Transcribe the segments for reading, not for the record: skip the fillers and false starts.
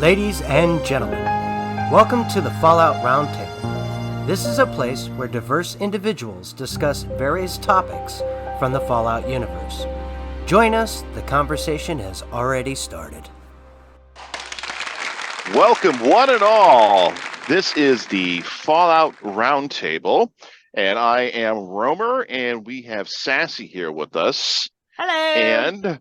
Ladies and gentlemen, welcome to the Fallout Roundtable. This is a place where diverse individuals discuss various topics from the Fallout universe. Join us, the conversation has already started. Welcome, one and all. This is the Fallout Roundtable, and I am Romer, and we have Sassy here with us. Hello. And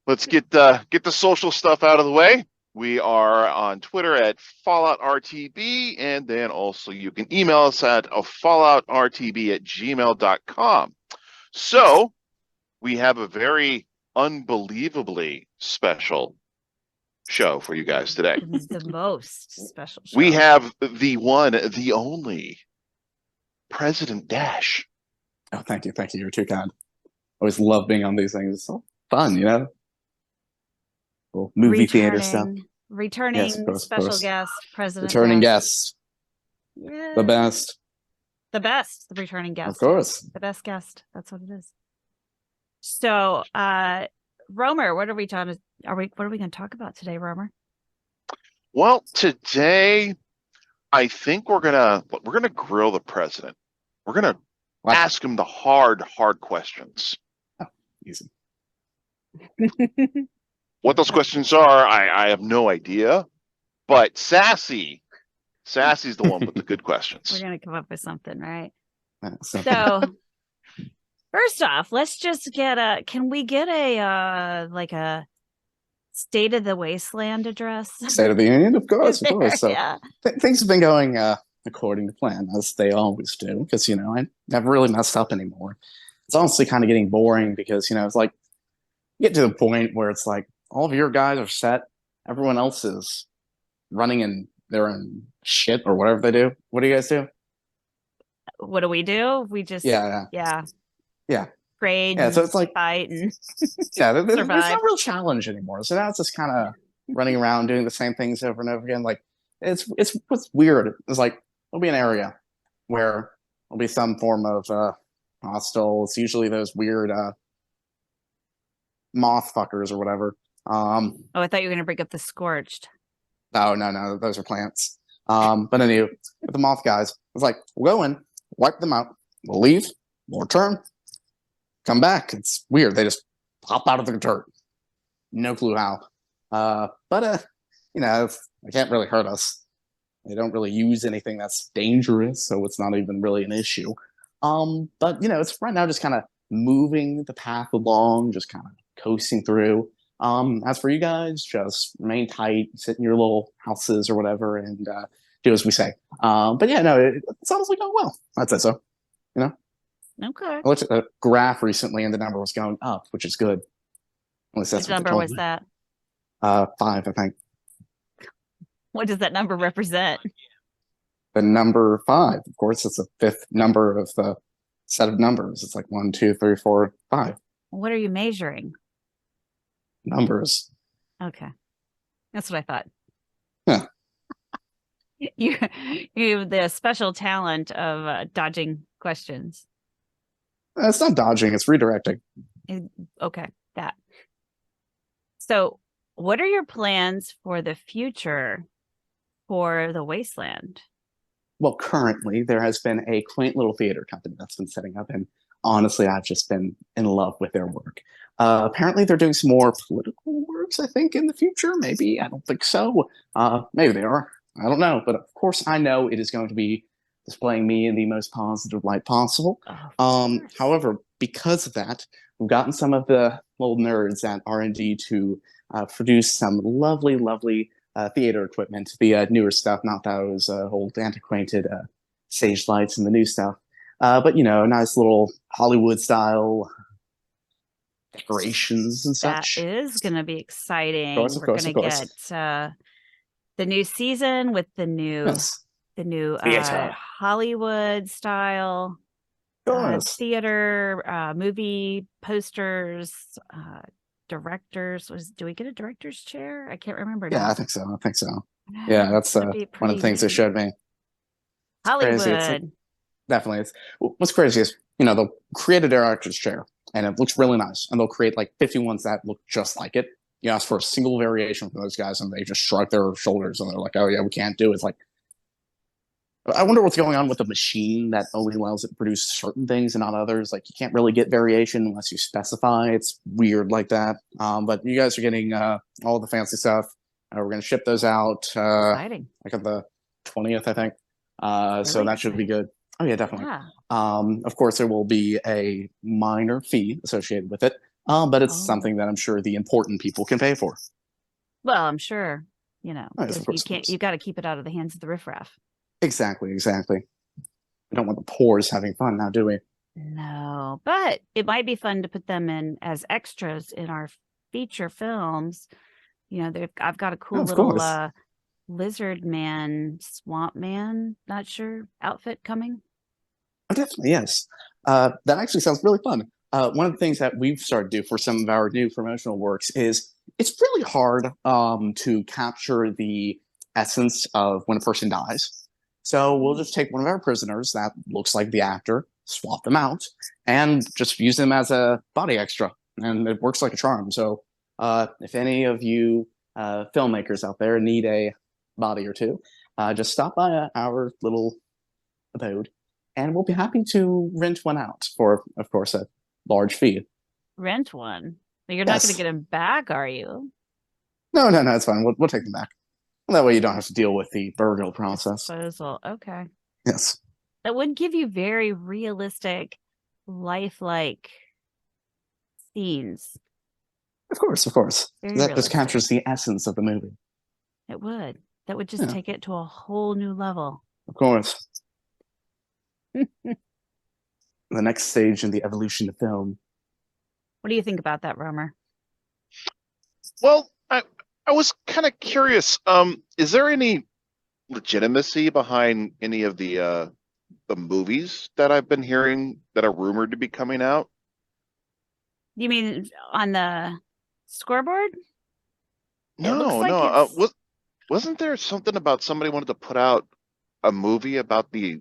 let's get the social stuff out of the way. We are on Twitter at FalloutRTB, and then also you can email us at falloutrtb@gmail.com. So we have a very unbelievably special show for you guys today. It's the most special show. We have the one, the only President Dash. Oh, thank you. You're too kind. I always love being on these things. It's so fun, you know? Little movie theater stuff. Returning special guest, President Returning Dash. guest. Yeah. The best. The returning guest. Of course. The best guest. That's what it is. So, Romer, what are we going to talk about today, Romer? Well, today I think we're gonna grill the president. We're gonna ask him the hard questions. Oh, easy. What those questions are, I have no idea. But Sassy's the one with the good questions. We're going to come up with something, right? So, first off, let's just can we get a State of the Wasteland address? State of the Union, of course. So yeah. Things have been going according to plan, as they always do, because, you know, I never really messed up anymore. It's honestly kind of getting boring because, you know, it's like, you get to the point where it's like, all of your guys are set. Everyone else is running in their own shit or whatever they do. What do you guys do? What do we do? We just Yeah. Grade. Yeah, so it's like fight and there's no real challenge anymore. So now it's just kind of running around doing the same things over and over again. Like it's what's weird. It's like there'll be an area where there'll be some form of hostile. It's usually those weird moth fuckers or whatever. I thought you were gonna bring up the Scorched. No, those are plants. But anyway, with the moth guys, it's like we'll go in, wipe them out, we'll leave, we'll return, come back. It's weird. They just pop out of the dirt. No clue how. But you know, they can't really hurt us. They don't really use anything that's dangerous, so it's not even really an issue. But you know, it's right now just kind of moving the path along, just kind of coasting through. As for you guys, just remain tight, sit in your little houses or whatever, and do as we say. But yeah, no, it's honestly going well. I'd say so. You know. Okay. I looked at the graph recently, and the number was going up, which is good. At least that's what number was that? 5, I think. What does that number represent? The number 5, of course, it's the fifth number of the set of numbers. It's like 1, 2, 3, 4, 5. What are you measuring? Numbers. Okay, that's what I thought. Yeah. You have the special talent of dodging questions. It's not dodging; it's redirecting. Okay, that. So, what are your plans for the future for the Wasteland? Well, currently there has been a quaint little theater company that's been setting up, and honestly, I've just been in love with their work. Apparently, they're doing some more political works, I think, in the future. Maybe. I don't think so. Maybe they are. I don't know. But of course, I know it is going to be displaying me in the most positive light possible. However, because of that, we've gotten some of the little nerds at R&D to produce some lovely theater equipment. The newer stuff, not those old antiquated stage lights and the new stuff. But, you know, nice little Hollywood-style decorations and such. That is going to be exciting. Of course, We're going to get the new season with the new Hollywood style theater, movie posters, directors. Do we get a director's chair? I can't remember. Yeah, I think so. Yeah, that's one of the things they showed me. Hollywood. Definitely. What's crazy is, you know, they'll create a director's chair and it looks really nice, and they'll create like 50 ones that look just like it. you ask for a single variation from those guys, and they just shrug their shoulders and they're like, "Oh yeah, we can't do it." It's like, I wonder what's going on with the machine that only allows it to produce certain things and not others. Like, you can't really get variation unless you specify. It's weird like that. But you guys are getting all the fancy stuff. We're going to ship those out Exciting. like on the 20th, I think. So Really that should be good. Oh yeah, definitely. Yeah. Of course, there will be a minor fee associated with it, but it's Oh. something that I'm sure the important people can pay for. Well, I'm sure, you know, Oh, yes, 'cause of course, you of can't, course. you got to keep it out of the hands of the riffraff. Exactly. We don't want the poors having fun now, do we? No, but it might be fun to put them in as extras in our feature films. You know, I've got a cool of little course. lizard man, swamp man, not sure, outfit coming. Oh, definitely, yes. That actually sounds really fun. One of the things that we've started to do for some of our new promotional works is it's really hard to capture the essence of when a person dies. So we'll just take one of our prisoners that looks like the actor, swap them out, and just use them as a body extra. And it works like a charm. So if any of you filmmakers out there need a body or two, just stop by our little abode, and we'll be happy to rent one out for, of course, a large fee. Rent one. But you're not going Yes. to get him back, are you? No, it's fine. We'll take them back. That way you don't have to deal with the burial process. Disposal. Okay. Yes. That would give you very realistic, lifelike scenes. Of course. Very That just realistic. captures the essence of the movie. It would. That would just Yeah. take it to a whole new level. Of course. The next stage in the evolution of film. What do you think about that, Romer? Well, I was kind of curious. Is there any legitimacy behind any of the movies that I've been hearing that are rumored to be coming out? You mean on the scoreboard? No, looks like no. it's- Wasn't there something about somebody wanted to put out a movie about the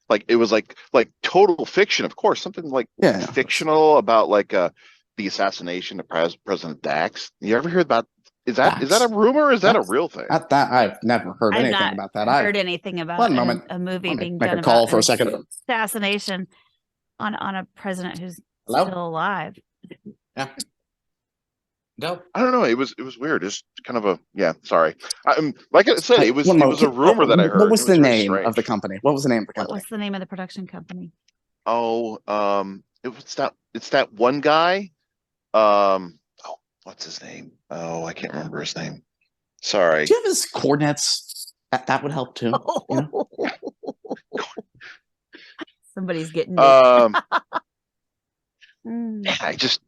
like it was like total fiction, of course, something like Yeah. fictional about like the assassination of President Dax. You ever hear about? Is that Dax. a rumor? Or is that a That's- real thing? That I've never heard I've anything not about that. heard anything about One moment. a movie Let me being make done a call about for a an second. assassination on a president who's Hello? still alive. Yeah. No. I don't know. It was weird. It's kind of a Sorry. Like I said, it was One it moment. was a rumor that I heard. What was It the very name of the strange. company? What was the name of the What company? was the name of the production company? Oh, it's that one guy. What's his name? Oh, I can't remember his name. Sorry. Do you have his coordinates? That would help too. You know? Somebody's getting I just,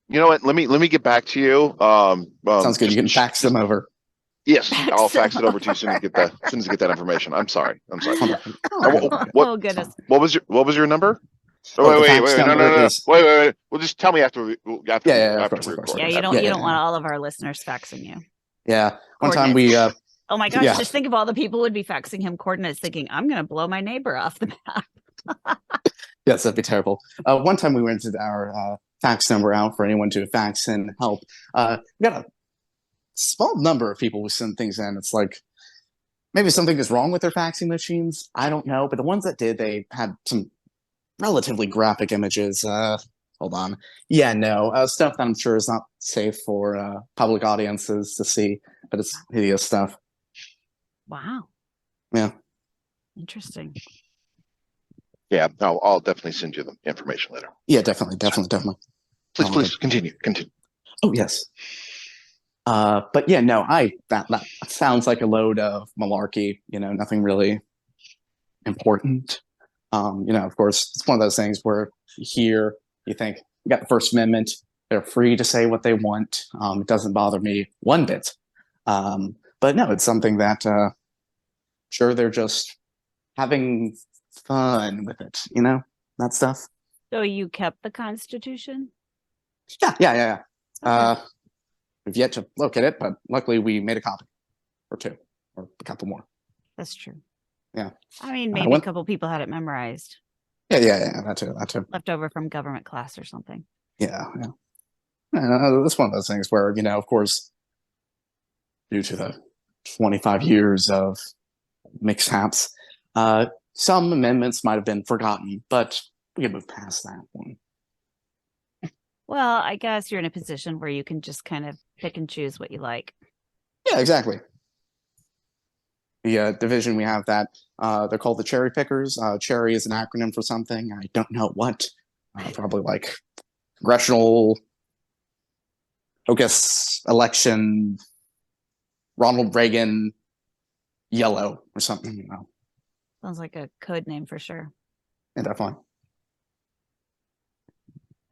you know what? Let me get back to you. Sounds good. You can fax them over. Yes, Fax I'll fax them it over to you as soon as you get that information. I'm sorry. Oh, Oh goodness. What was your number? Oh, the Wait, fax no, number is- wait. Well, just tell me after we Yeah, of after course, we of course. record. Yeah, it. you don't Yeah, you yeah, don't yeah. want all of our listeners faxing you. Yeah. One time we Oh my gosh, yeah. just think of all the people who would be faxing him coordinates thinking, I'm gonna blow my neighbor off the map. yes, that'd be terrible. One time we rented our fax number out for anyone to fax and help. We got a small number of people who send things in. It's like maybe something is wrong with their faxing machines. I don't know, but the ones that did, they had some relatively graphic images. Hold on. Yeah, no, stuff that I'm sure is not safe for public audiences to see, but it's hideous stuff. Wow. Yeah. Interesting. Yeah, no, I'll definitely send you the information later. Yeah, definitely. Please continue. Oh yes. But yeah, no, that sounds like a load of malarkey. You know, nothing really important. You know, of course, it's one of those things where you hear, you think, you got the First Amendment. They're free to say what they want. It doesn't bother me one bit. But no, it's something that sure they're just having fun with it. You know, that stuff. So you kept the Constitution? Yeah. Okay. We've yet to look at it, but luckily we made a copy or two or a couple more. That's true. Yeah. I mean, maybe a went- couple people had it memorized, Yeah, that too. left over from government class or something. Yeah. It's one of those things where, of course, due to the 25 years of mishaps, some amendments might have been forgotten, but we can move past that one. Well, I guess you're in a position where you can just kind of pick and choose what you like. Yeah, exactly. The division, we have that. They're called the cherry pickers. Cherry is an acronym for something. I don't know what. Probably like Congressional Focus Election Ronald Reagan Yellow or something. Sounds like a code name for sure. Yeah, definitely.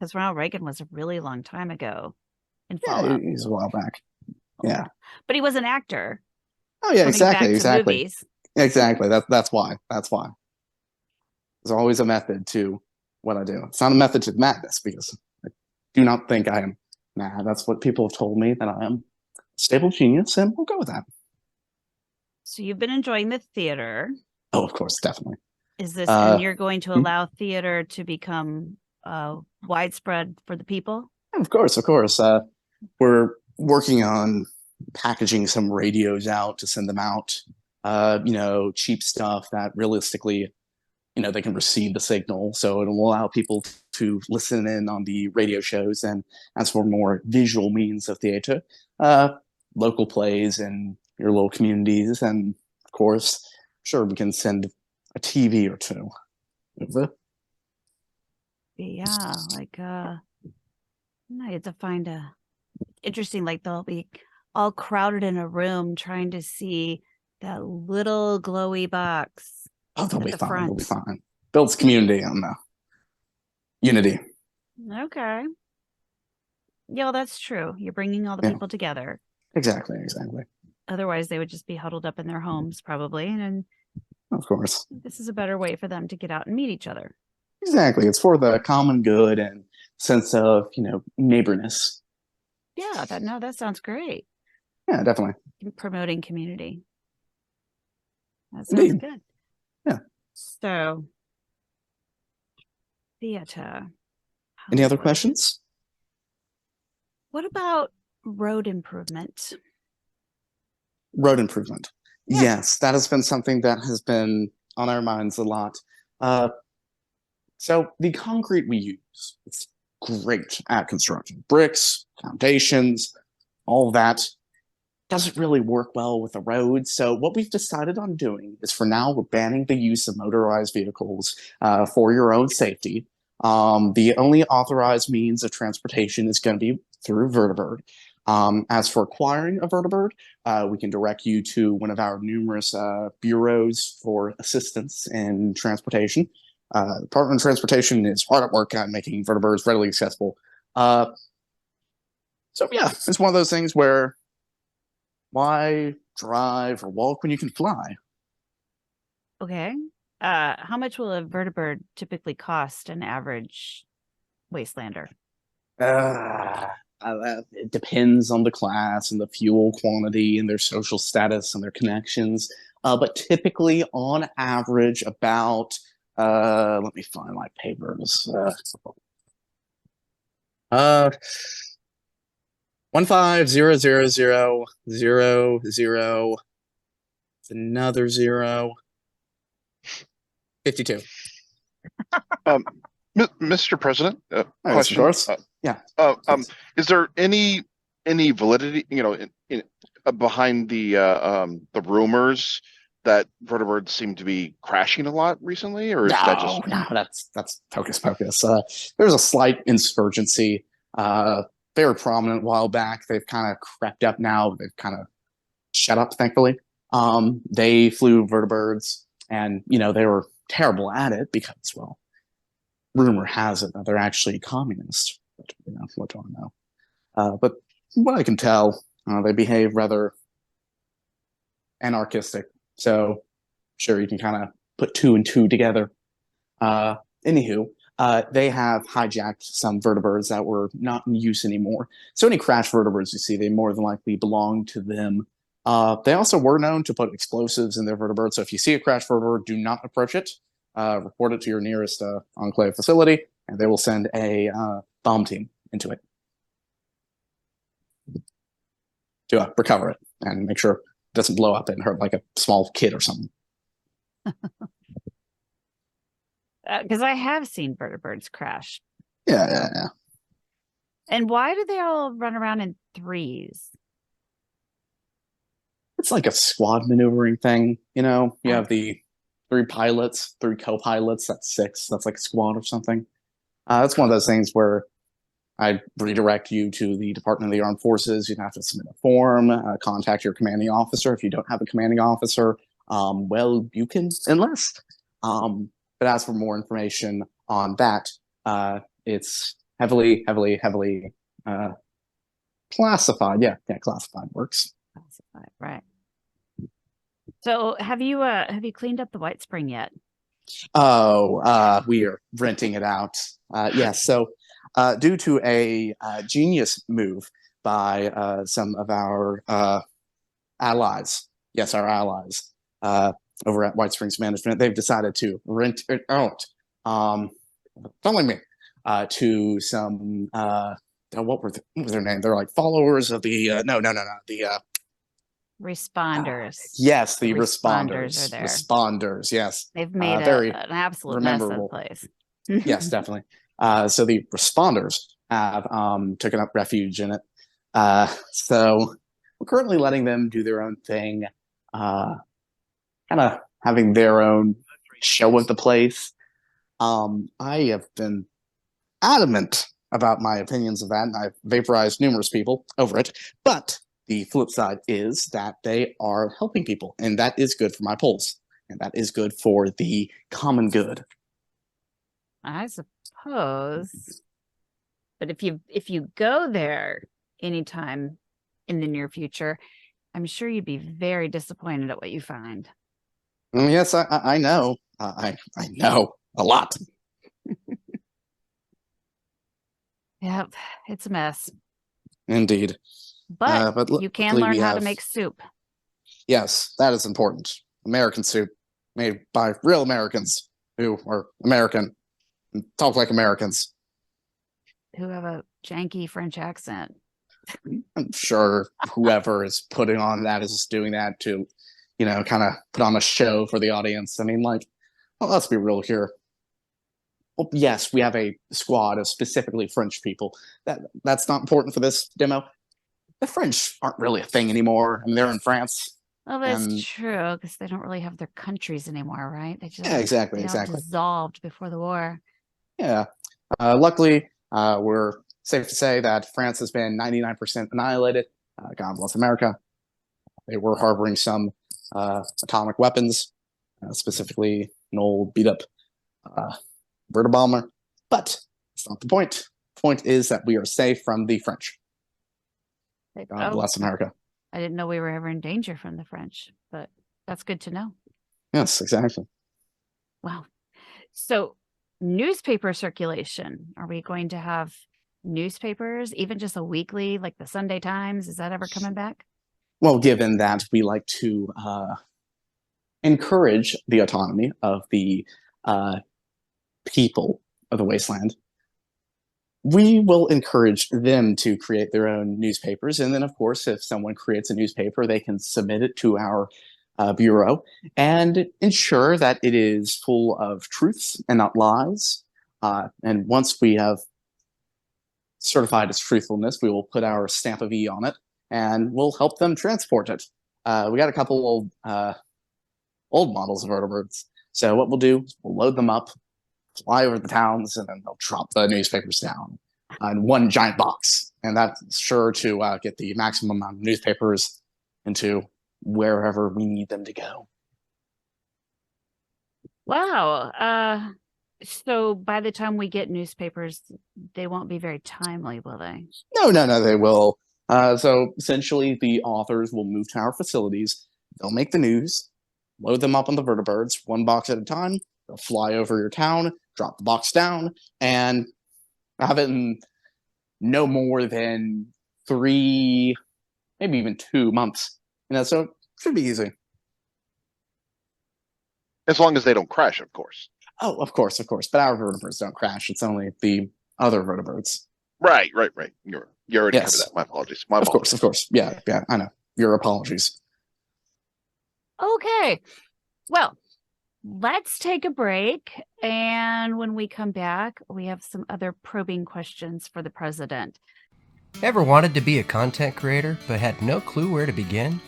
Because Ronald Reagan was a really long time ago in Yeah, Fallout. he's a while back. Yeah. But he was an actor. Oh yeah, Coming back to exactly. movies. Exactly. That's why. That's why. There's always a method to what I do. It's not a method to madness because I do not think I am mad. That's what people have told me, that I am a stable genius, and we'll go with that. So you've been enjoying the theater. Oh, of course, definitely. Is this, and you're going to allow theater to become widespread for the people? Of course. We're working on packaging some radios out to send them out. Cheap stuff that realistically, they can receive the signal. So it'll allow people to listen in on the radio shows. And as for more visual means of theater, local plays in your little communities. And of course, sure, we can send a TV or two over. Yeah, like I had to find a interesting, like they'll be all crowded in a room trying to see that little glowy box. Oh, they'll be fine. They'll be fine. Builds community on unity. Okay. Yeah, that's true. You're bringing all the people together. Exactly. Otherwise, they would just be huddled up in their homes, probably. And of course, this is a better way for them to get out and meet each other. Exactly. It's for the common good and sense of, neighborness. Yeah, that sounds great. Yeah, definitely. Promoting community. That sounds good. Yeah. So, theater. Any other questions? What about road improvement? Road improvement. Yeah. Yes, that has been something that has been on our minds a lot. So the concrete we use, it's great at construction. Bricks, foundations, all that doesn't really work well with the road. So what we've decided on doing is, for now, we're banning the use of motorized vehicles for your own safety. The only authorized means of transportation is going to be through Vertibird. As for acquiring a Vertibird, we can direct you to one of our numerous bureaus for assistance in transportation. Department of Transportation is hard at work at making Vertibirds readily accessible. So yeah, it's one of those things where why drive or walk when you can fly? Okay. How much will a Vertibird typically cost an average wastelander? It depends on the class and the fuel quantity and their social status and their connections. But typically, on average, about let me find my papers. 15000000. It's another 0. 52. Mr. President, Question. Of course. Is there any validity, behind the rumors that vertebrates seem to be crashing a lot recently, or is that just that's hocus pocus. There's a slight insurgency, very prominent a while back. They've kind of crept up now. They've kind of shut up, thankfully. They flew vertibirds, and they were terrible at it because, well, rumor has it that they're actually communist. But, what do I know? But what I can tell, they behave rather anarchistic. So, sure, you can kind of put 2 and 2 together. Anywho, they have hijacked some vertibirds that were not in use anymore. So any crash vertibirds you see, they more than likely belong to them. They also were known to put explosives in their vertibirds. So if you see a crash vertibird, do not approach it. Report it to your nearest Enclave facility, and they will send a bomb team into it. to recover it and make sure it doesn't blow up and hurt like a small kid or something. Because I have seen vertebrates crash. Yeah. And why do they all run around in threes? It's like a squad maneuvering thing. You have the 3 pilots, 3 co-pilots. That's 6. That's like a squad or something. That's one of those things where I redirect you to the Department of the Armed Forces. You have to submit a form, contact your commanding officer. If you don't have a commanding officer, well, you can enlist. But as for more information on that, it's heavily classified. Yeah, classified works. Classified, right. So have you cleaned up the White Spring yet? Oh, we are renting it out. Yes. So, due to a genius move by some of our allies, yes, our allies over at White Springs Management, they've decided to rent it out. Telling me to some what was their name? They're like followers of the the Responders. yes, the responders responders are there. Responders, yes. They've made very an absolute mess of the rememberable. place. Yes, definitely. So the responders have taken up refuge in it. So we're currently letting them do their own thing, kind of having their own show of the place. I have been adamant about my opinions of that, and I've vaporized numerous people over it. But the flip side is that they are helping people, and that is good for my polls, and that is good for the common good. I suppose. But if you go there anytime in the near future, I'm sure you'd be very disappointed at what you find. Yes, I know. I know a lot. Yep, it's a mess. Indeed. But you can luckily learn we how to have- make soup. Yes, that is important. American soup made by real Americans who are American and talk like Americans. Who have a janky French accent. I'm sure whoever is putting on that is doing that to, kind of put on a show for the audience. I mean, like, well, let's be real here. Well, yes, we have a squad of specifically French people. That's not important for this demo. The French aren't really a thing anymore. I mean, they're in France. Well, that's true, because they don't really have their countries anymore, right? They just exactly. dissolved before the war. Yeah. Luckily, we're safe to say that France has been 99% annihilated. God bless America. They were harboring some atomic weapons, specifically an old beat-up vertibomber. But that's not the point. The point is that we are safe from the French. God bless America. I didn't know we were ever in danger from the French, but that's good to know. Yes, exactly. Wow. So newspaper circulation. Are we going to have newspapers, even just a weekly, like the Sunday Times? Is that ever coming back? Well, given that we like to encourage the autonomy of the people of the wasteland, we will encourage them to create their own newspapers. And then, of course, if someone creates a newspaper, they can submit it to our bureau and ensure that it is full of truths and not lies. And once we have certified its truthfulness, we will put our stamp of E on it and we'll help them transport it. We got a couple old models of vertebrates. So what we'll do is we'll load them up, fly over the towns, and then they'll drop the newspapers down in one giant box. And that's sure to get the maximum amount of newspapers into wherever we need them to go. Wow. So by the time we get newspapers, they won't be very timely, will they? No, they will. So essentially, the authors will move to our facilities. They'll make the news, load them up on the vertibirds, one box at a time. They'll fly over your town, drop the box down, and have it in no more than 3, maybe even 2 months. So it should be easy. As long as they don't crash, of course. Oh, of course. But our vertebrates don't crash. It's only the other vertebrates. Right. You already Yes. covered that. My apologies. Of course. Yeah, I know. Your apologies. Okay. Well, let's take a break. And when we come back, we have some other probing questions for the president. Ever wanted to be a content creator but had no clue where to begin?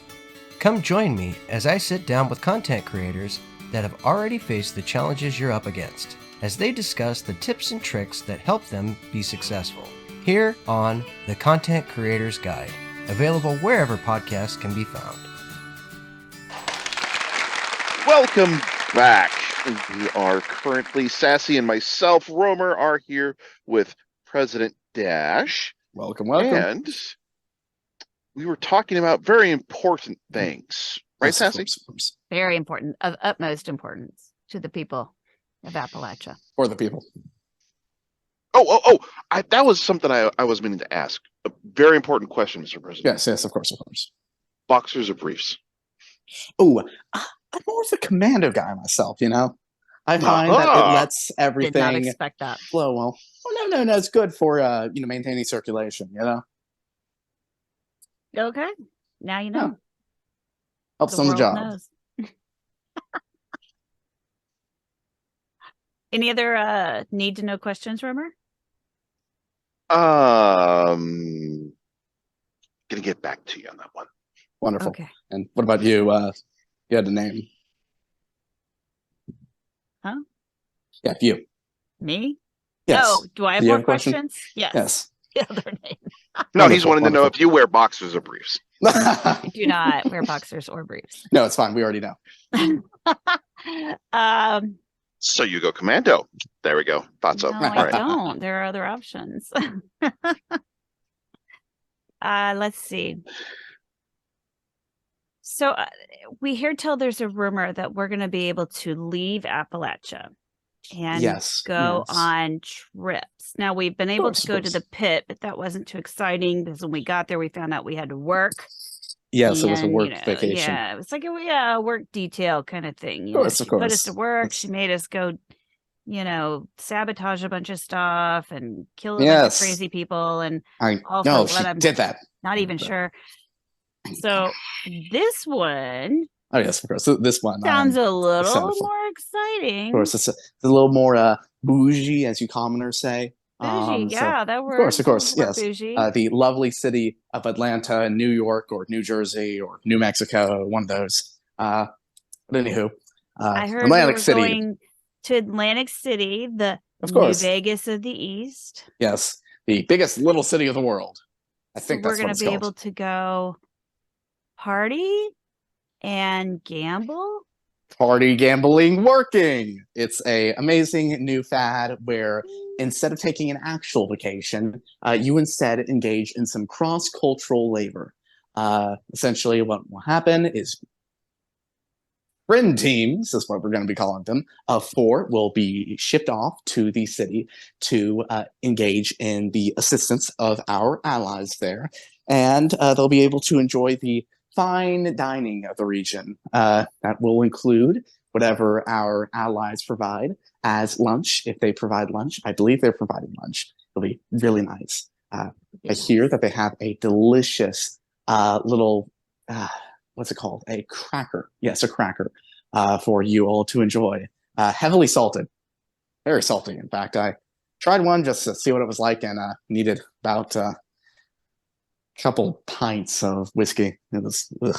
Come join me as I sit down with content creators that have already faced the challenges you're up against, as they discuss the tips and tricks that help them be successful. Here on The Content Creator's Guide, available wherever podcasts can be found. Welcome back. We are currently, Sassy and myself, Romer, are here with President Dash. Welcome. And we were talking about very important things. Right, Yes, Sassy? of course. Very important, of utmost importance to the people of Appalachia. For the people. That was something I was meaning to ask. A very important question, Mr. President. Yes, of course. Boxers or briefs? Oh, I'm more of a commando guy myself, I find that it lets Did not everything expect that. flow well. Oh, no, it's good for, maintaining circulation, Okay. Now you know. Helps on the world job. knows. Any other need to know questions, Romer? Gonna get back to you on that one. Wonderful. Okay. And what about you? You had a name. Huh? Yeah, you. Me? Yes. Oh, do I have Do you more have a question? questions? Yes. Yes. The other name. No, he's Wonderful, wanting to know wonderful. if you wear boxers or briefs. I do not wear boxers or briefs. No, it's fine. We already know. So you go commando. There we go. Thought so. No, All I right. don't. There are other options. Let's see. So we hear tell there's a rumor that we're going to be able to leave Appalachia and Yes. go yes. on trips. Now we've been able course, to of go to course. the pit, but that wasn't too exciting because when we got there, we found out we had to work. Yes, it was a And, work vacation. Yeah, it was like a work detail kind of thing. Of course, She of put us course. to work. It's- She made us go, sabotage a bunch of stuff and kill a bunch of Yes. crazy people. And I also know what she I'm did that. not even sure. So this one Oh yes, of course. So this one sounds a excited little for. more exciting. Of course, it's a little more bougie, as you commoners say. Bougie, So, yeah, that of works. course, More yes. bougie. The lovely city of Atlanta and New York or New Jersey or New Mexico, one of those. But anywho, I heard Atlantic we were City. going to Atlantic City, the Of New course. Vegas of the East. Yes, the biggest little city of the world. I So think we're that's what going it's to be called. able to go party and gamble. Party, gambling, working. It's a amazing new fad where instead of taking an actual vacation, you instead engage in some cross-cultural labor. Essentially, what will happen is friend teams, is what we're going to be calling them, of 4 will be shipped off to the city to engage in the assistance of our allies there. And they'll be able to enjoy the fine dining of the region. That will include whatever our allies provide as lunch. If they provide lunch, I believe they're providing lunch. It'll be really nice. I hear that they have a delicious little, what's it called? A cracker. Yes, a cracker for you all to enjoy. Heavily salted. Very salty, in fact. I tried one just to see what it was like and needed about couple pints of whiskey. It was, ugh.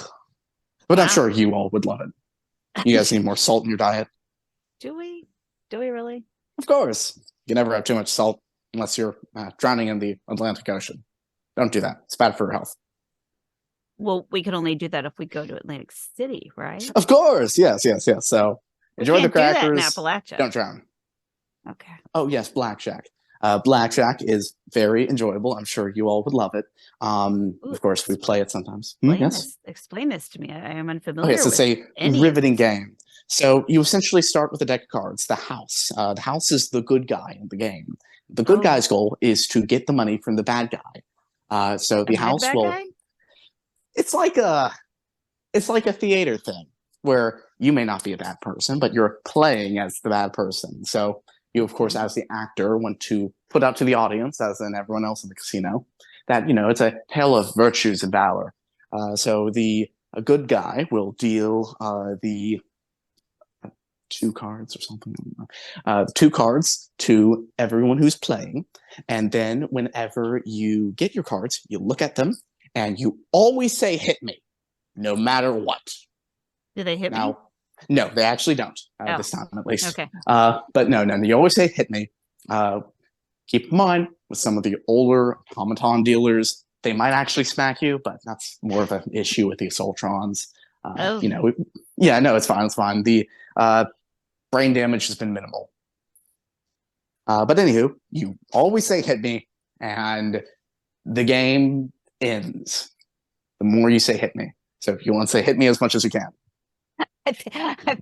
But I'm Wow. sure you all would love it. You guys need more salt in your diet. Do we? Do we really? Of course. You can never have too much salt unless you're drowning in the Atlantic Ocean. Don't do that. It's bad for your health. Well, we can only do that if we go to Atlantic City, right? Of course. Yes. So enjoy the can't do that in crackers. Appalachia. Don't drown. Okay. Oh, yes, blackjack. Blackjack is very enjoyable. I'm sure you all would love it. Of course, we play it sometimes. Explain this to me. I am Oh, unfamiliar yes, it's with a any of riveting this. game. So you essentially start with a deck of cards, the house. The house is the good guy in the game. The good Oh. guy's goal is to get the money from the bad guy. So the Am I house bad will. guy? It's like a theater thing where you may not be a bad person, but you're playing as the bad person. So you, of course, as the actor, want to put out to the audience, as in everyone else in the casino, that, it's a tale of virtues and valor. So a good guy will deal the 2 cards or something. I don't know. 2 cards to everyone who's playing. And then whenever you get your cards, you look at them and you always say, "Hit me," no matter what. Do they hit me? Now, no, they actually don't, Oh. this time at least. Okay. But no, you always say, "Hit me." Keep in mind, with some of the older automaton dealers, they might actually smack you, but that's more of an issue with the Assaultrons. Oh. Yeah, no, it's fine. It's fine. The brain damage has been minimal. But anywho, you always say, "Hit me," and the game ends. The more you say, "Hit me." So you want to say, "Hit me" as much as you can. I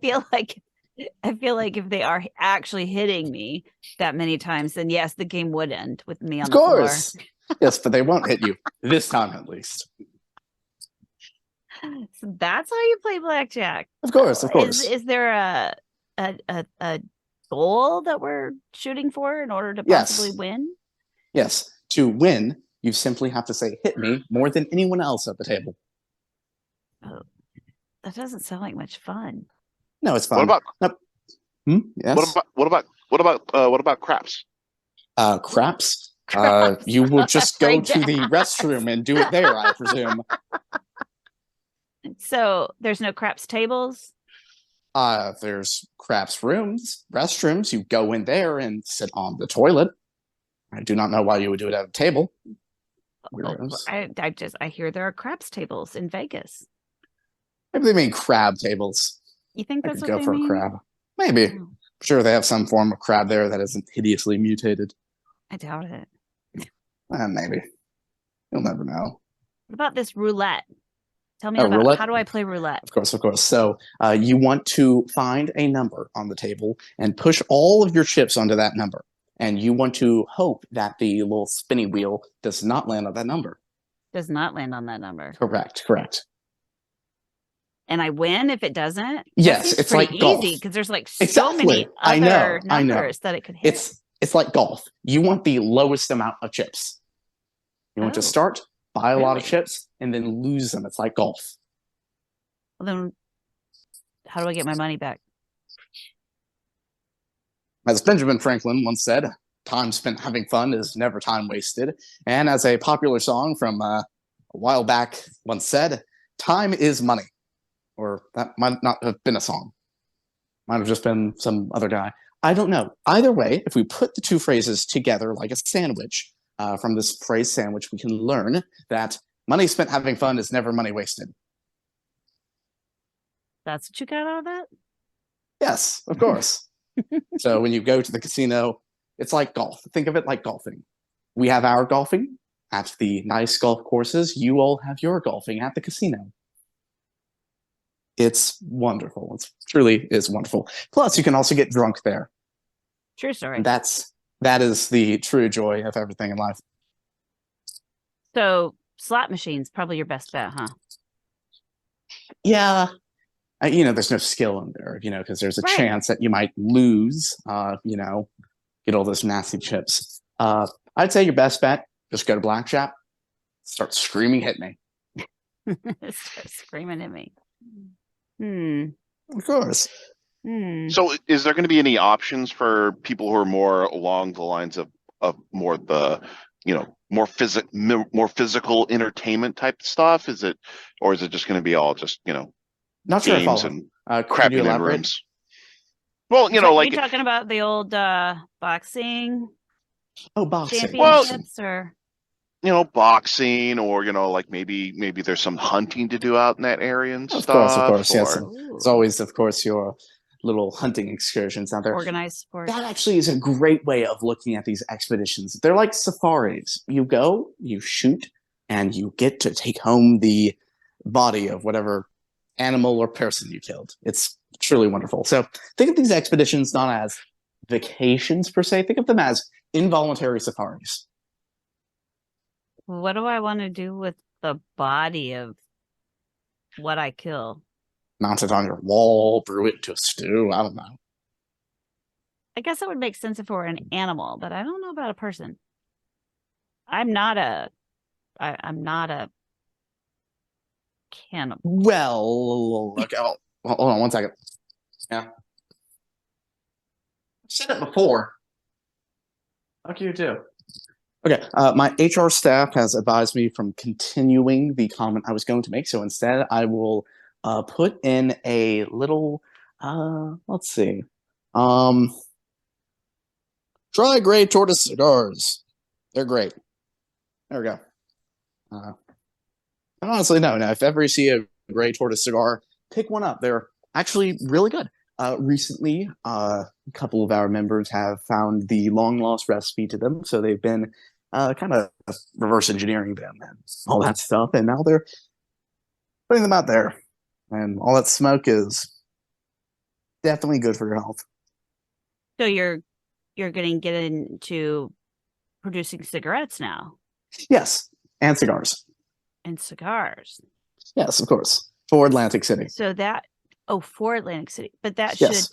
feel like if they are actually hitting me that many times, then yes, the game would end with me on the floor. Of course. Yes, but they won't hit you this time, at least. So that's how you play blackjack. Of course. Is there a goal that we're shooting for in order to possibly win? Yes. To win, you simply have to say, "Hit me" more than anyone else at the table. Oh, that doesn't sound like much fun. No, it's fun. What about? Yes. What about craps? Craps. You will just go to the restroom and do it there, I presume. So there's no craps tables? There's craps rooms, restrooms. You go in there and sit on the toilet. I do not know why you would do it at a table. I hear there are craps tables in Vegas. Maybe they mean crab tables. You think that's what go they for mean? a crab. Maybe. Oh, I'm sure they have some form of crab there that isn't hideously mutated. I doubt it. Maybe. You'll never know. What about this roulette? Tell me about roulette? How do I play roulette? Of course. So you want to find a number on the table and push all of your chips onto that number. And you want to hope that the little spinny wheel does not land on that number. Does not land on that number. Correct. And I win if it doesn't? Yes, it's like golf. Easy because there's like so many other numbers that it could hit. It's like golf. You want the lowest amount of chips. You want to start, buy a lot of chips, and then lose them. It's like golf. Well, then how do I get my money back? As Benjamin Franklin once said, "Time spent having fun is never time wasted." And as a popular song from a while back once said, "Time is money." Or that might not have been a song. Might have just been some other guy. I don't know. Either way, if we put the 2 phrases together like a sandwich, from this phrase sandwich, we can learn that money spent having fun is never money wasted. That's what you got out of that? Yes, of course. So when you go to the casino, it's like golf. Think of it like golfing. We have our golfing at the nice golf courses. You all have your golfing at the casino. It's wonderful. It truly is wonderful. Plus, you can also get drunk there. True story. And that is the true joy of everything in life. So slot machines, probably your best bet, huh? Yeah. There's no skill in there, because there's a chance that you might lose, get all those nasty chips. I'd say your best bet, just go to blackjack, start screaming, "Hit me." Start screaming at me. Of course. So is there going to be any options for people who are more along the lines of more the, more physical entertainment type stuff? Is it just going to be all just, Not sure if games I'll, and crapping in rooms? Well, Are you talking about the old boxing? Oh, boxing. Championships or boxing, or like maybe there's some hunting to do out in that area and Of stuff. course, yes. It's always, of course, your little hunting excursions out there. Organized sport. That actually is a great way of looking at these expeditions. They're like safaris. You go, you shoot, and you get to take home the body of whatever animal or person you killed. It's truly wonderful. So think of these expeditions not as vacations per se. Think of them as involuntary safaris. What do I want to do with the body of what I kill? Mount it on your wall, brew it into a stew. I don't know. I guess it would make sense if it were an animal, but I don't know about a person. I'm not a cannibal. Well, okay. Hold on one second. Yeah. I've said it before. Fuck you too. Okay. My HR staff has advised me from continuing the comment I was going to make. So instead, I will put in a little. Let's see. Try gray tortoise cigars. They're great. There we go. And honestly, no. Now, if ever you see a gray tortoise cigar, pick one up. They're actually really good. Recently, a couple of our members have found the long lost recipe to them, so they've been kind of reverse engineering them and all that stuff, and now they're putting them out there. And all that smoke is definitely good for your health. So you're going to get into producing cigarettes now. Yes, and cigars. And cigars. Yes, of course. For Atlantic City. So for Atlantic City. But that yes.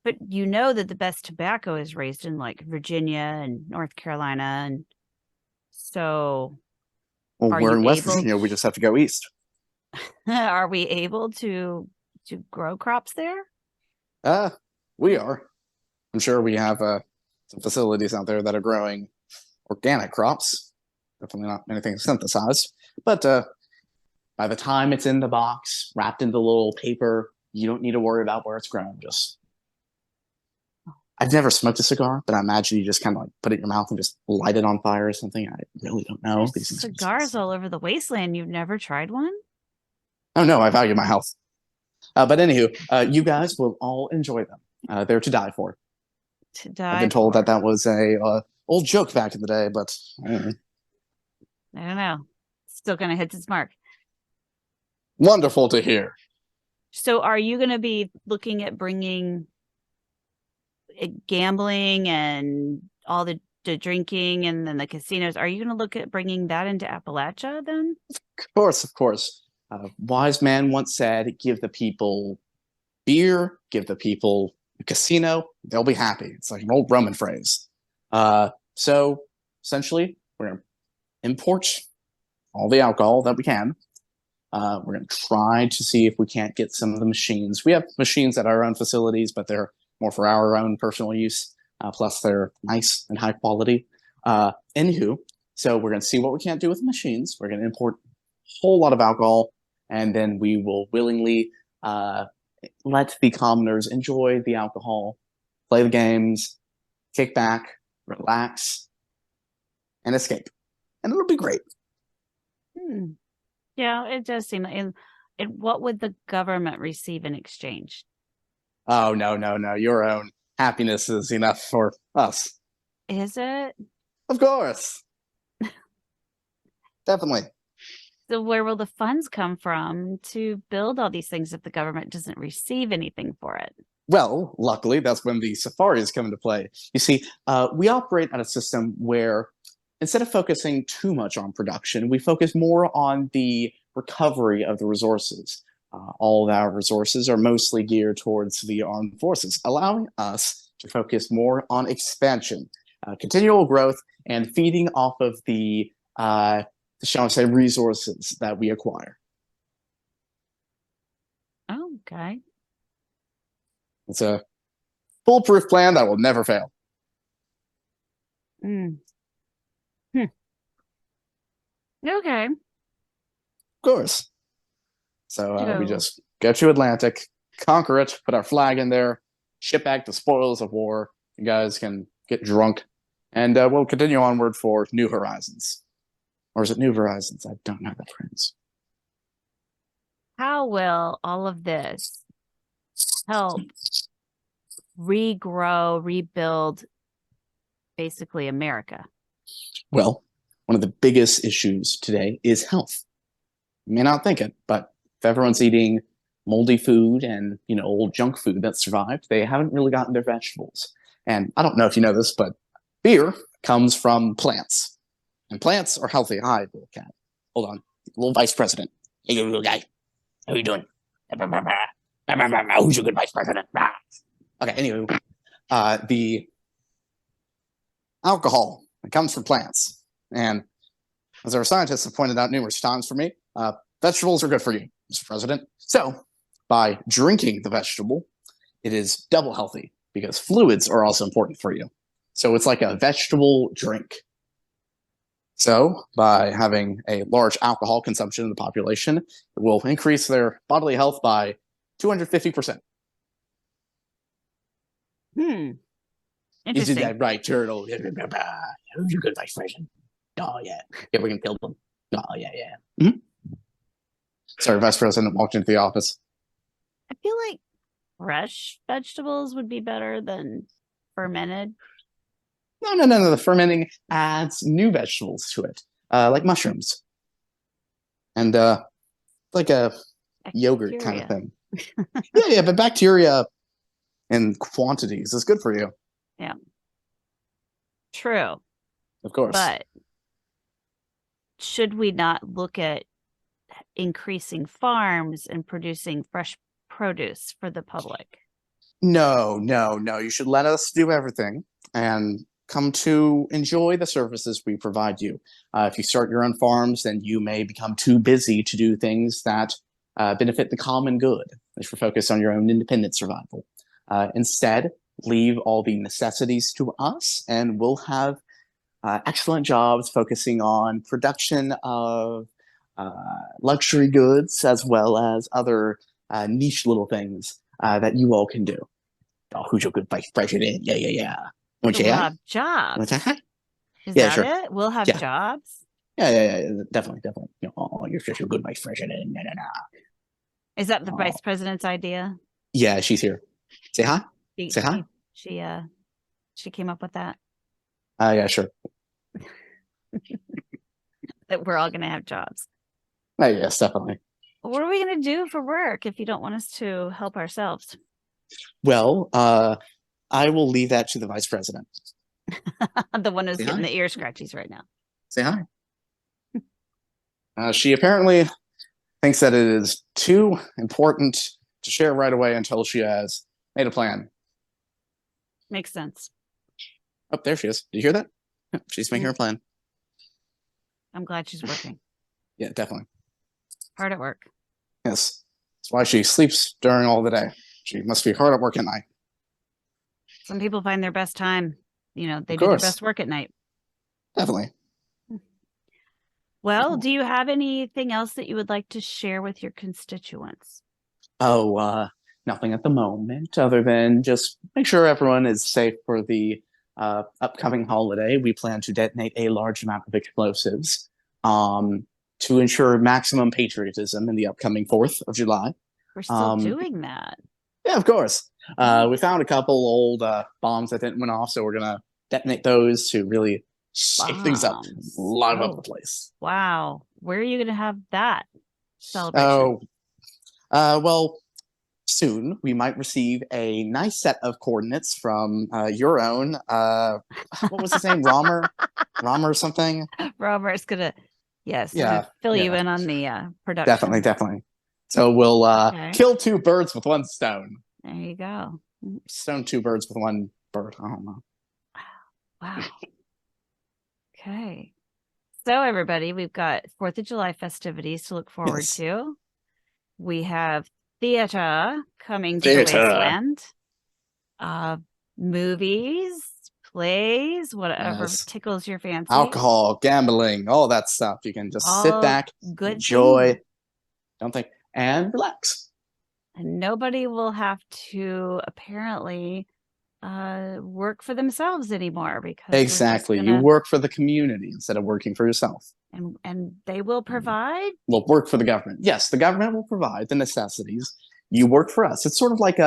But you know that the best tobacco is raised in like Virginia and North Carolina. And so. Well, we're in West Virginia. We just have to go east. Are we able to grow crops there? We are. I'm sure we have some facilities out there that are growing organic crops. Definitely not anything synthesized. But by the time it's in the box, wrapped into little paper, you don't need to worry about where it's grown. I've never smoked a cigar, but I imagine you just kind of like put it in your mouth and just light it on fire or something. I really don't know. There's cigars all over the wasteland. You've never tried one? Oh, no, I value my health. But anywho, you guys will all enjoy them. They're to die for. I've been told that was a old joke back in the day, but I don't know. Still going to hit its mark. Wonderful to hear. So are you going to be looking at bringing gambling and all the drinking and then the casinos? Are you going to look at bringing that into Appalachia then? Of course. Wise man once said, give the people beer, give the people a casino, they'll be happy. It's like an old Roman phrase. So essentially, we're going to import all the alcohol that we can. We're going to try to see if we can't get some of the machines. We have machines at our own facilities, but they're more for our own personal use. Plus, they're nice and high quality. Anywho, so we're going to see what we can't do with the machines. We're going to import a whole lot of alcohol, and then we will willingly let the commoners enjoy the alcohol, play the games, kick back, relax, and escape. And it'll be great. Yeah, it does seem like. And what would the government receive in exchange? Oh, no. Your own happiness is enough for us. Is it? Of course. Definitely. So where will the funds come from to build all these things if the government doesn't receive anything for it? Well, luckily, that's when the safaris come into play. You see, we operate on a system where instead of focusing too much on production, we focus more on the recovery of the resources. All of our resources are mostly geared towards the armed forces, allowing us to focus more on expansion, continual growth, and feeding off of the shall I say, resources that we acquire. Okay. It's a foolproof plan that will never fail. Okay. Of course. So we just go to Atlantic, conquer it, put our flag in there, ship back the spoils of war. You guys can get drunk, and we'll continue onward for New Horizons. Or is it New Horizons? I don't know the phrase. How will all of this help regrow, rebuild, basically America? Well, one of the biggest issues today is health. You may not think it, but if everyone's eating moldy food and, old junk food that survived, they haven't really gotten their vegetables. And I don't know if you know this, but beer comes from plants. And plants are healthy. Hi, little cat. Hold on. Little vice president. Hey, little guy. How you doing? Who's your good vice president? Okay, anyway. the alcohol that comes from plants. And as our scientists have pointed out numerous times for me, vegetables are good for you, Mr. President. So by drinking the vegetable, it is double healthy because fluids are also important for you. So it's like a vegetable drink. So by having a large alcohol consumption in the population, it will increase their bodily health by 250%. You Interesting. did that right, Turtle. Who's your good vice president? Oh, yeah. Yeah, we can kill them. Oh, yeah, yeah. Sorry, Vice President walked into the office. I feel like fresh vegetables would be better than fermented. No. The fermenting adds new vegetables to it, like mushrooms. And like a yogurt kind of thing. Yeah, but bacteria in quantities is good for you. Yeah. True. Of course. But should we not look at increasing farms and producing fresh produce for the public? No. You should let us do everything and come to enjoy the services we provide you. If you start your own farms, then you may become too busy to do things that benefit the common good. You should focus on your own independent survival. Instead, leave all the necessities to us, and we'll have excellent jobs focusing on production of luxury goods as well as other niche little things that you all can do. Oh, who's your good vice president? Yeah. We'll have jobs. Is Yeah, that sure. it? We'll have Yeah. jobs. Yeah, definitely. Oh, you're such a good vice president. No. Is that the vice president's idea? Yeah, she's here. Say hi. Say hi. She came up with that. Yeah, sure. That we're all gonna have jobs. Yes, definitely. What are we gonna do for work if you don't want us to help ourselves? Well, I will leave that to the vice president. The one who's Say getting hi. the ear scratchies right now. Say hi. She apparently thinks that it is too important to share right away until she has made a plan. Makes sense. Oh, there she is. Do you hear that? Yeah, she's making her plan. I'm glad she's working. Yeah, definitely. Hard at work. Yes. That's why she sleeps during all the day. She must be hard at work at night. Some people find their best time. They Of do their course. best work at night. Definitely. Well, do you have anything else that you would like to share with your constituents? Oh, nothing at the moment other than just make sure everyone is safe for the upcoming holiday. We plan to detonate a large amount of explosives to ensure maximum patriotism in the upcoming 4th of July. We're still doing that. Yeah, of course. We found a couple old bombs that didn't went off, so we're going to detonate those to really shake things up, Bombs. live up Oh. the place. Wow. Where are you going to have that celebration? Oh, well, soon we might receive a nice set of coordinates from your own. What was his name? Romer or something? Robert's going to, Yeah, fill you yeah. in on the production. Definitely. So we'll Okay. kill 2 birds with 1 stone. There you go. Stone 2 birds with 1 bird. I don't know. Wow. Okay. So everybody, we've got 4th of July festivities to look forward Yes. to. We have theater coming to Theater. the wasteland. Movies, plays, whatever Yes. tickles your fancy. Alcohol, gambling, all that stuff. You can just sit All back, good enjoy, things. don't think, and relax. And nobody will have to apparently work for themselves anymore because we're just Exactly. You gonna- work for the community instead of working for yourself. and they will provide. Well, work for the government. Yes, the government will provide the necessities. You work for us. It's sort of like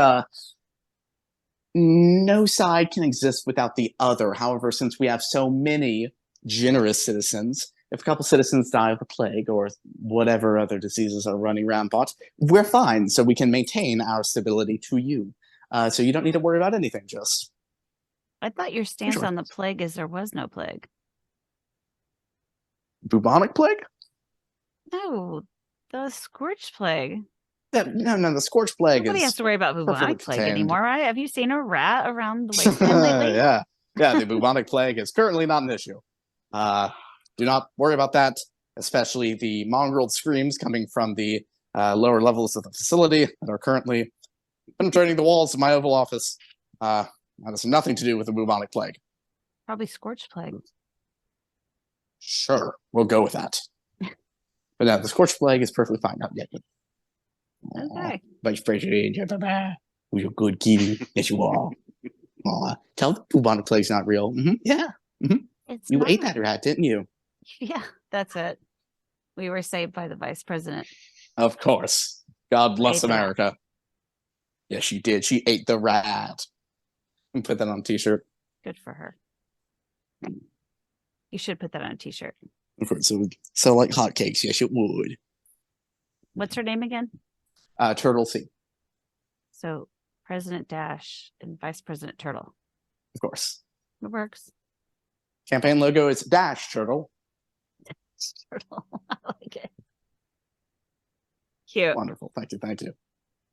no side can exist without the other. However, since we have so many generous citizens, if a couple citizens die of the plague or whatever other diseases are running rampant, we're fine. So we can maintain our stability to you. So you don't need to worry about anything. Just I thought your stance Sure. on the plague is there was no plague. bubonic plague? No, the scorch plague. No, the Scorch Plague Nobody is has to worry about perfectly bubonic plague contained. anymore, right? Have you seen a rat around the wasteland lately? yeah, the bubonic plague is currently not an issue. Do not worry about that, especially the mongrel screams coming from the lower levels of the facility that are currently penetrating the walls of my Oval Office. That has nothing to do with the bubonic plague. Probably scorch plague. Sure, we'll go with that. But no, the Scorch Plague is perfectly fine. Not yet. Okay. Vice President, you're a good kitty. Yes, you are. Tell the bubonic plague's not real. Yeah. It's You not. ate that rat, didn't you? Yeah, that's it. We were saved by the vice president. Of course. God bless Ate the rat. America. Yes, she did. She ate the rat. And put that on a t-shirt. Good for her. You should put that on a t-shirt. Of course, it would sell like hotcakes. Yes, it would. What's her name again? Turtle C, So President Dash and Vice President Turtle. of course. It works. Campaign logo is Dash Turtle. Turtle. I like it. Cute. Wonderful. Thank you.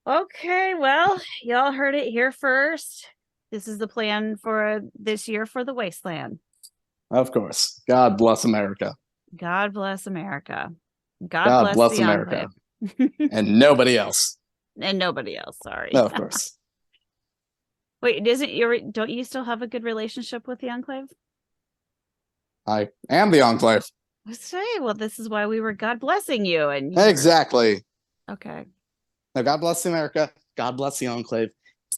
Okay, well, y'all heard it here first. This is the plan for this year for the wasteland. Of course. God bless America. God bless America. God bless the America. Enclave. And nobody else. And nobody else, sorry. No, of course. Wait, don't you still have a good relationship with the Enclave? I am the Enclave. I say, well, this is why we were God blessing you. And you were- Exactly. Okay. Now, God bless America. God bless the Enclave.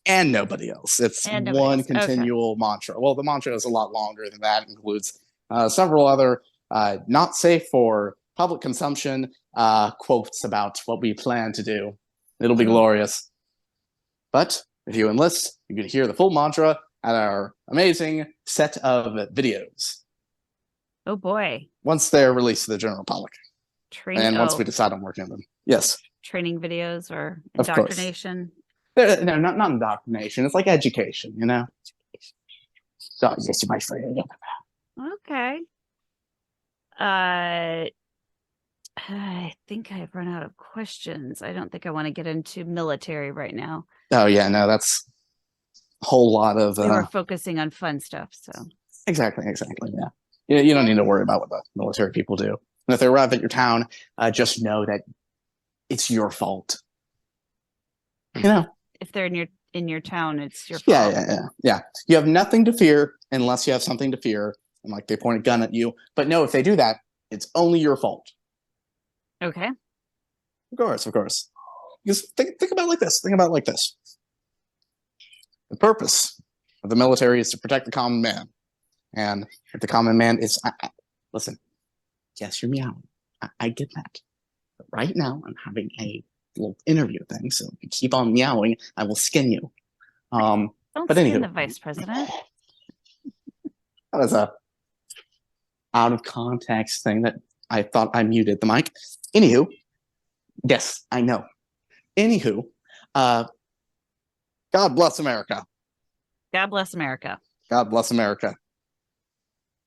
And nobody else. It's And nobody one else. Okay. continual mantra. Well, the mantra is a lot longer than that. It includes several other not safe for public consumption quotes about what we plan to do. It'll be glorious. But if you enlist, you can hear the full mantra at our amazing set of videos Oh boy. once they're released to the general public. Training. And once we decide on working on them. Yes. Training videos or Of course. indoctrination. No, not indoctrination. It's like education, you know? So, yes, my friend. Okay. I think I've run out of questions. I don't think I want to get into military right now. Oh, yeah, no, that's a whole lot of... We were focusing on fun stuff, so. Exactly, yeah. You don't need to worry about what the military people do. And if they arrive at your town, just know that it's your fault. You know? If they're in your town, it's your fault. Yeah. You have nothing to fear unless you have something to fear, and like they point a gun at you. But no, if they do that, it's only your fault. Okay. Of course. Because think about it like this. The purpose of the military is to protect the common man. And if the common man is... listen, yes, you're meowing. I get that. But right now, I'm having a little interview thing, so if you keep on meowing, I will skin you. Don't but skin anywho, the vice president. That was a out of context thing that I thought I muted the mic. Anywho, yes, I know. Anywho, God bless America. God bless America. God bless America.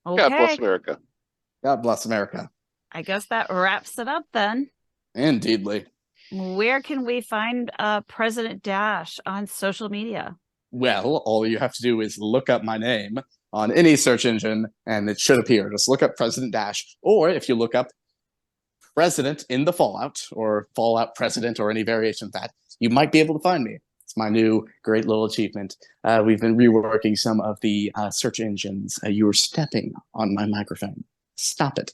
Okay. God bless America. God bless America. I guess that wraps it up then. Indeedly. Where can we find President Dash on social media? Well, all you have to do is look up my name on any search engine and it should appear. Just look up President Dash. Or if you look up President in the Fallout or Fallout President or any variation of that, you might be able to find me. It's my new great little achievement. We've been reworking some of the search engines. You were stepping on my microphone. Stop it.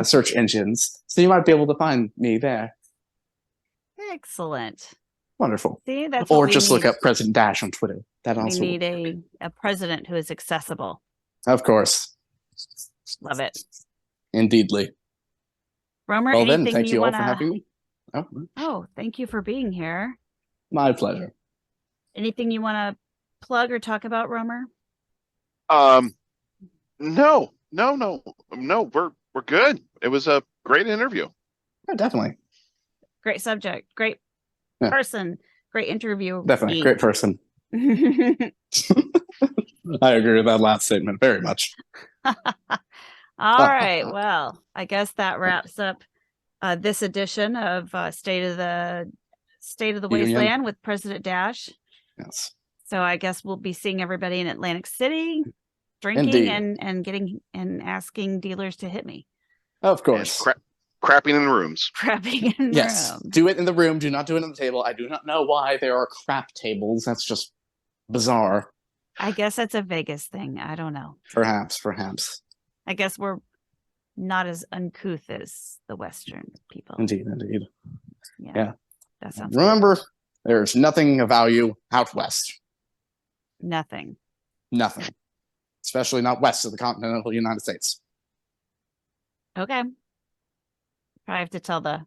Search engines. So you might be able to find me there. Excellent. Wonderful. See, that's Or what we just look need. up President Dash on Twitter. That We also. need a president who is accessible. Of course. Love it. Indeedly. Romer, Well then, anything thank you all wanna... for having me. Oh, thank you for being here. My pleasure. Anything you want to plug or talk about, Romer? No, we're good. It was a great interview. Yeah, definitely. Great subject. Great Yeah. person. Great interview. Definitely. Great person. I agree with that last statement very much. All right. Well, I guess that wraps up this edition of State of the State of the Union. Wasteland with President Dash. Yes. So I guess we'll be seeing everybody in Atlantic City, drinking Indeed. and getting and asking dealers to hit me. Of And course. crapping in the rooms. Crapping in Yes. room. Do it in the room. Do not do it on the table. I do not know why there are crap tables. That's just bizarre. I guess that's a Vegas thing. I don't know. Perhaps. I guess we're not as uncouth as the Western people. Indeed. Yeah. That sounds good. Remember, there's nothing of value out west. Nothing. Nothing. Especially not west of the continental United States. Okay. Probably have to tell the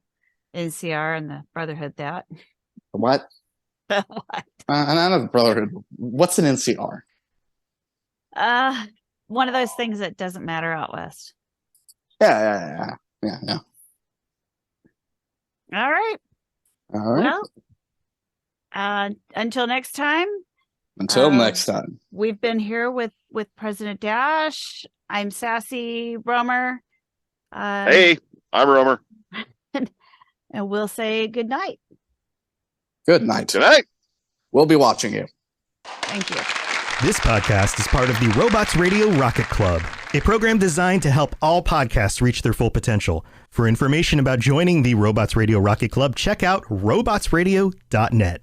NCR and the Brotherhood that. What? What? And I know the Brotherhood. What's an NCR? One of those things that doesn't matter out west. Yeah. All right. All right. Well, until next time. Until next time. We've been here with President Dash. I'm Sassy Romer. Hey, I'm Romer. And we'll say good night. Good night. Good night. We'll be watching you. Thank you. This podcast is part of the Robots Radio Rocket Club, a program designed to help all podcasts reach their full potential. For information about joining the Robots Radio Rocket Club, check out robotsradio.net.